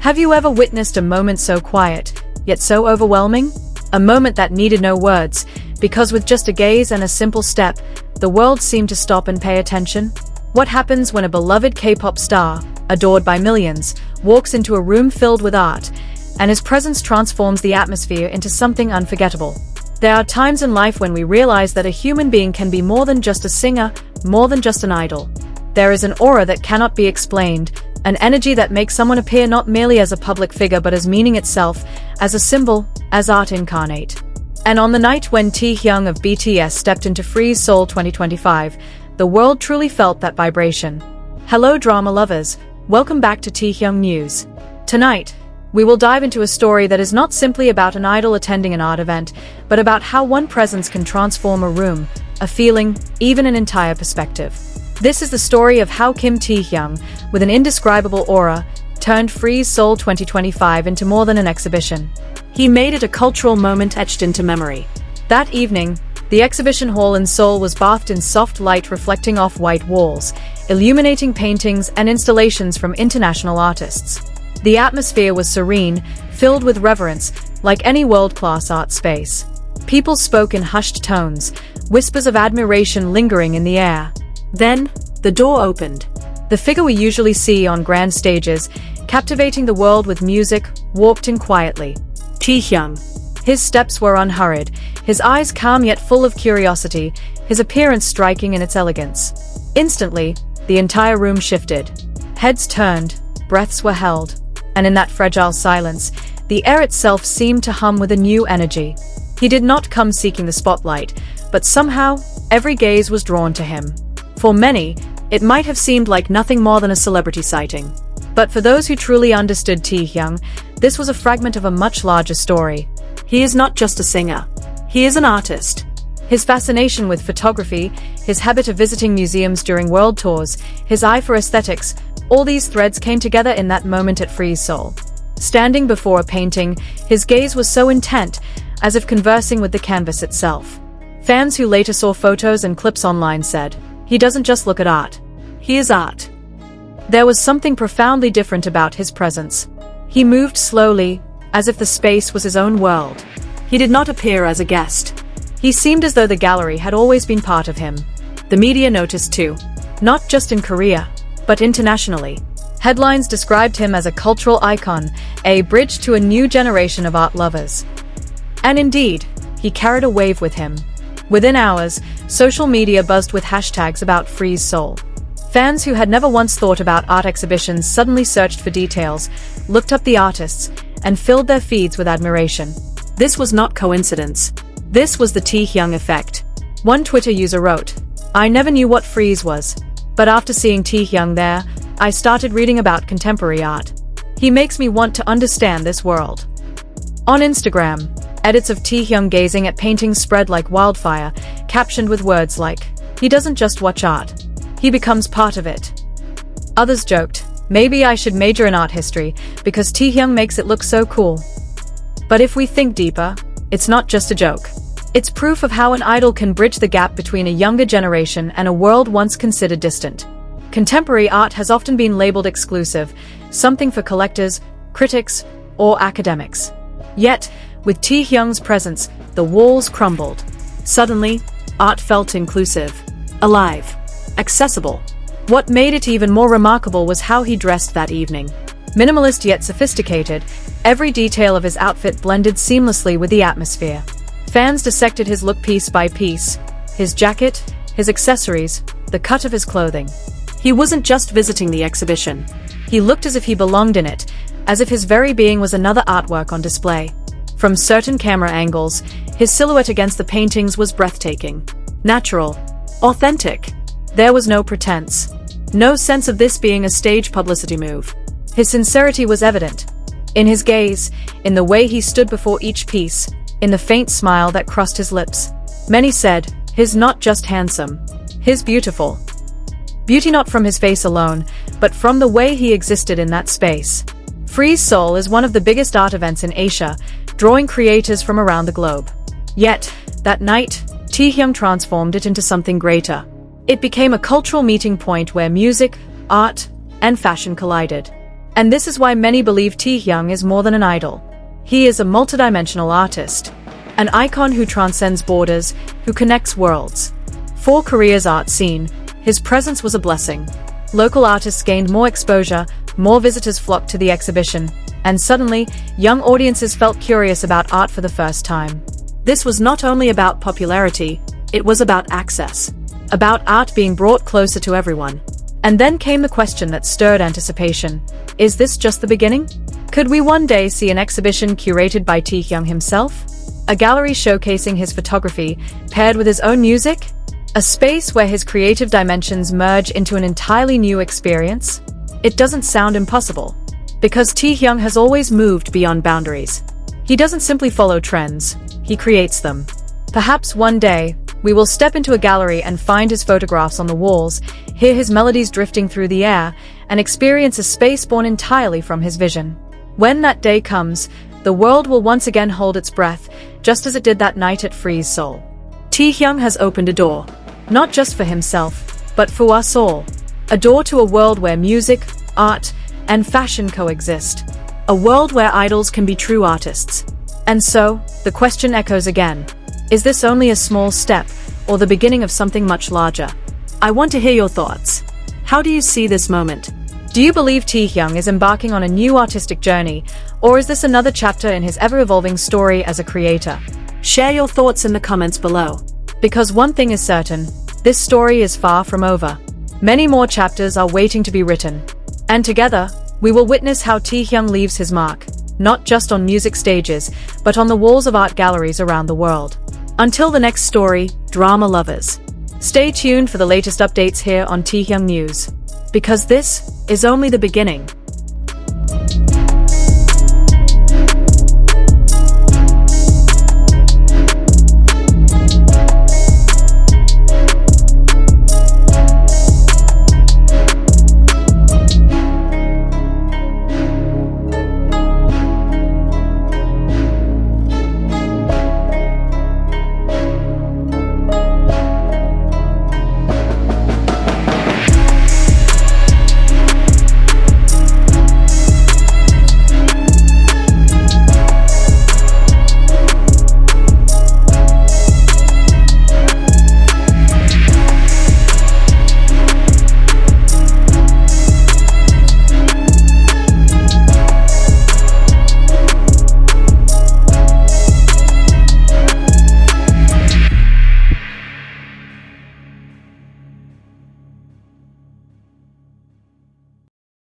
Have you ever witnessed a moment so quiet, yet so overwhelming? A moment that needed no words, because with just a gaze and a simple step, the world seemed to stop and pay attention? What happens when a beloved K-pop star, adored by millions, walks into a room filled with art, and his presence transforms the atmosphere into something unforgettable? There are times in life when we realize that a human being can be more than just a singer, more than just an idol. There is an aura that cannot be explained, an energy that makes someone appear not merely as a public figure but as meaning itself, as a symbol, as art incarnate. And on the night when Taehyung of BTS stepped into Frieze Seoul 2025, the world truly felt that vibration. Hello drama lovers, welcome back to Taehyung News. Tonight, we will dive into a story that is not simply about an idol attending an art event, but about how one presence can transform a room, a feeling, even an entire perspective. This is the story of how Kim Taehyung, with an indescribable aura, turned Frieze Seoul 2025 into more than an exhibition. He made it a cultural moment etched into memory. That evening, the exhibition hall in Seoul was bathed in soft light reflecting off white walls, illuminating paintings and installations from international artists. The atmosphere was serene, filled with reverence, like any world-class art space. People spoke in hushed tones, whispers of admiration lingering in the air. Then, the door opened. The figure we usually see on grand stages, captivating the world with music, walked in quietly. Taehyung. His steps were unhurried, his eyes calm yet full of curiosity, his appearance striking in its elegance. Instantly, the entire room shifted. Heads turned, breaths were held, and in that fragile silence, the air itself seemed to hum with a new energy. He did not come seeking the spotlight, but somehow, every gaze was drawn to him. For many, it might have seemed like nothing more than a celebrity sighting. But for those who truly understood Taehyung, this was a fragment of a much larger story. He is not just a singer. He is an artist. His fascination with photography, his habit of visiting museums during world tours, his eye for aesthetics, all these threads came together in that moment at Frieze Seoul. Standing before a painting, his gaze was so intent, as if conversing with the canvas itself. Fans who later saw photos and clips online said, "He doesn't just look at art. He is art." There was something profoundly different about his presence. He moved slowly, as if the space was his own world. He did not appear as a guest. He seemed as though the gallery had always been part of him. The media noticed too, not just in Korea, but internationally. Headlines described him as a cultural icon, a bridge to a new generation of art lovers. And indeed, he carried a wave with him. Within hours, social media buzzed with hashtags about Frieze Seoul. Fans who had never once thought about art exhibitions suddenly searched for details, looked up the artists, and filled their feeds with admiration. This was not coincidence. This was the Taehyung effect. One Twitter user wrote, "I never knew what Frieze was. But after seeing Taehyung there, I started reading about contemporary art. He makes me want to understand this world." On Instagram, edits of Taehyung gazing at paintings spread like wildfire, captioned with words like, "He doesn't just watch art. He becomes part of it." Others joked, "Maybe I should major in art history, because Taehyung makes it look so cool." But if we think deeper, it's not just a joke. It's proof of how an idol can bridge the gap between a younger generation and a world once considered distant. Contemporary art has often been labeled exclusive, something for collectors, critics, or academics. Yet, with Taehyung's presence, the walls crumbled. Suddenly, art felt inclusive, alive, accessible. What made it even more remarkable was how he dressed that evening. Minimalist yet sophisticated, every detail of his outfit blended seamlessly with the atmosphere. Fans dissected his look piece by piece, his jacket, his accessories, the cut of his clothing. He wasn't just visiting the exhibition. He looked as if he belonged in it, as if his very being was another artwork on display. From certain camera angles, his silhouette against the paintings was breathtaking. Natural. Authentic. There was no pretense. No sense of this being a stage publicity move. His sincerity was evident. In his gaze, in the way he stood before each piece, in the faint smile that crossed his lips. Many said, "He's not just handsome. He's beautiful." Beauty not from his face alone, but from the way he existed in that space. Frieze Seoul is one of the biggest art events in Asia, drawing creators from around the globe. Yet, that night, Taehyung transformed it into something greater. It became a cultural meeting point where music, art, and fashion collided. And this is why many believe Taehyung is more than an idol. He is a multidimensional artist, an icon who transcends borders, who connects worlds. For Korea's art scene, his presence was a blessing. Local artists gained more exposure, more visitors flocked to the exhibition, and suddenly, young audiences felt curious about art for the first time. This was not only about popularity, it was about access, about art being brought closer to everyone. And then came the question that stirred anticipation. Is this just the beginning? Could we one day see an exhibition curated by Taehyung himself? A gallery showcasing his photography, paired with his own music? A space where his creative dimensions merge into an entirely new experience? It doesn't sound impossible. Because Taehyung has always moved beyond boundaries. He doesn't simply follow trends, he creates them. Perhaps one day, we will step into a gallery and find his photographs on the walls, hear his melodies drifting through the air, and experience a space born entirely from his vision. When that day comes, the world will once again hold its breath, just as it did that night at Frieze Seoul. Taehyung has opened a door, not just for himself, but for us all. A door to a world where music, art, and fashion coexist. A world where idols can be true artists. And so, the question echoes again. Is this only a small step, or the beginning of something much larger? I want to hear your thoughts. How do you see this moment? Do you believe Taehyung is embarking on a new artistic journey, or is this another chapter in his ever-evolving story as a creator? Share your thoughts in the comments below. Because one thing is certain, this story is far from over. Many more chapters are waiting to be written. And together, we will witness how Taehyung leaves his mark, not just on music stages, but on the walls of art galleries around the world. Until the next story, drama lovers. Stay tuned for the latest updates here on Taehyung News. Because this is only the beginning.